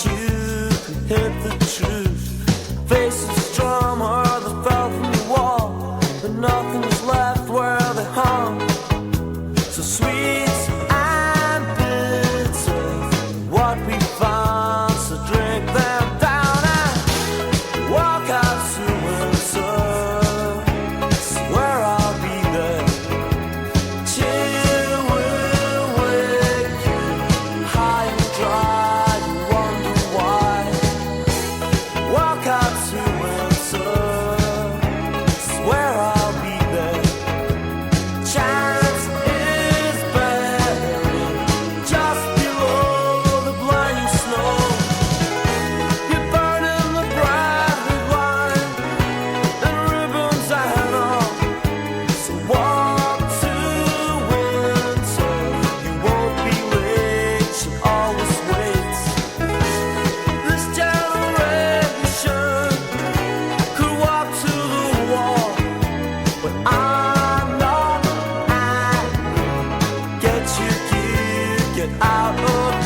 you can hit the truth. Faces drummer that fell from the wall, but nothing was left where they hung. So sweet and bitter, what we found, so drink them down and walk out to winter. Where I'll be there, chill will wake you high and dry. You wonder why. Walk out to winter, where I'll be there. Chance is bearing just below the blinding snow. You're burning the bright with wine and ribbons and all. So walk to winter, you won't be late, she'll always wait. This generation could walk to the wall, but I'm not angry. Get your gear, get out of